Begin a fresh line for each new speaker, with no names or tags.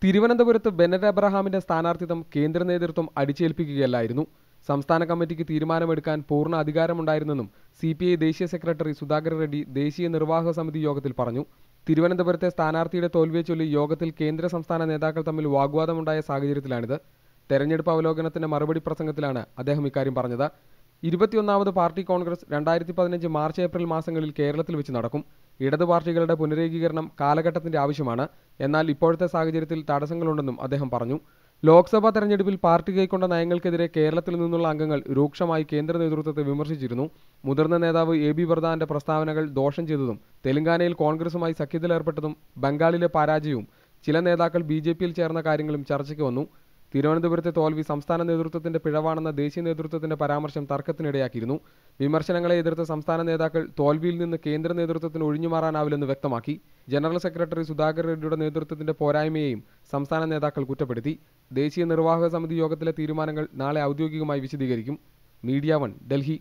തിരുവനന്തപുരത്ത് ബെന്നറ്റ് എബ്രഹാമിന്റെ സ്ഥാനാർത്ഥിത്വം കേന്ദ്ര നേതൃത്വം അടിച്ചേൽപ്പിക്കുകയല്ലായിരുന്നു. സംസ്ഥാന കമ്മിറ്റിക്ക് തീരുമാനമെടുക്കാൻ പൂർണ്ണ അധികാരമുണ്ടായിരുന്നെന്നും CPI ദേശീയ സെക്രട്ടറി സുധാകർ റെഡ്ഡി ദേശീയ നിർവാഹക സമിതി യോഗത്തിൽ പറഞ്ഞു. തിരുവനന്തപുരത്തെ സ്ഥാനാർത്ഥിയുടെ തോൽവിയെച്ചൊല്ലി യോഗത്തിൽ കേന്ദ്ര സംസ്ഥാന നേതാക്കൾ തമ്മിൽ വാഗ്വാദമുണ്ടായ സാഹചര്യത്തിലാണിത്. തെരഞ്ഞെടുപ്പ് അവലോകനത്തിന്റെ മറുപടി പ്രസംഗത്തിലാണ് അദ്ദേഹം ഇക്കാര്യം പറഞ്ഞത്. 21ാമത് പാർട്ടി കോൺഗ്രസ് 2015 മാർച്ച് ഏപ്രിൽ മാസങ്ങളിൽ കേരളത്തിൽ വെച്ച് നടക്കും. ഇടതു പാർട്ടികളുടെ പുനരേകീകരണം കാലഘട്ടത്തിന്റെ ആവശ്യമാണ്. എന്നാൽ ഇപ്പോഴത്തെ സാഹചര്യത്തിൽ തടസ്സങ്ങളുണ്ടെന്നും അദ്ദേഹം പറഞ്ഞു. ലോക്സഭാ തെരഞ്ഞെടുപ്പിൽ പാർട്ടി കൈക്കൊണ്ട നയങ്ങൾക്കെതിരെ കേരളത്തിൽ നിന്നുള്ള അംഗങ്ങൾ രൂക്ഷമായി കേന്ദ്ര നേതൃത്വത്തെ വിമർശിച്ചിരുന്നു. മുതിർന്ന നേതാവ് AB പ്രധാന്റെ പ്രസ്താവനകൾ ദോഷം ചെയ്തതും തെലങ്കാനയിൽ കോൺഗ്രസുമായി സഖ്യത്തിലേർപ്പെട്ടതും ബംഗാളിലെ പരാജയവും ചില നേതാക്കൾ BJPയിൽ ചേർന്ന കാര്യങ്ങളും ചർച്ചയ്ക്ക് വന്നു. തിരുവനന്തപുരത്തെ തോൽവി സംസ്ഥാന നേതൃത്വത്തിന്റെ പിഴവാണെന്ന ദേശീയ നേതൃത്വത്തിന്റെ പരാമർശം തർക്കത്തിനിടയാക്കിയിരുന്നു. വിമർശനങ്ങളെ എതിർത്ത് സംസ്ഥാന നേതാക്കൾ തോൽവിയിൽ നിന്ന് കേന്ദ്ര നേതൃത്വത്തിന് ഒഴിഞ്ഞുമാറാനാവില്ലെന്ന് വ്യക്തമാക്കി. ജനറൽ സെക്രട്ടറി സുധാകർ റെഡ്ഡിയുടെ നേതൃത്വത്തിന്റെ പോരായ്മയെയും സംസ്ഥാന നേതാക്കൾ കുറ്റപ്പെടുത്തി. ദേശീയ നിർവാഹക സമിതി യോഗത്തിലെ തീരുമാനങ്ങൾ നാളെ ഔദ്യോഗികമായി വിശദീകരിക്കും. മീഡിയ 1 ഡൽഹി.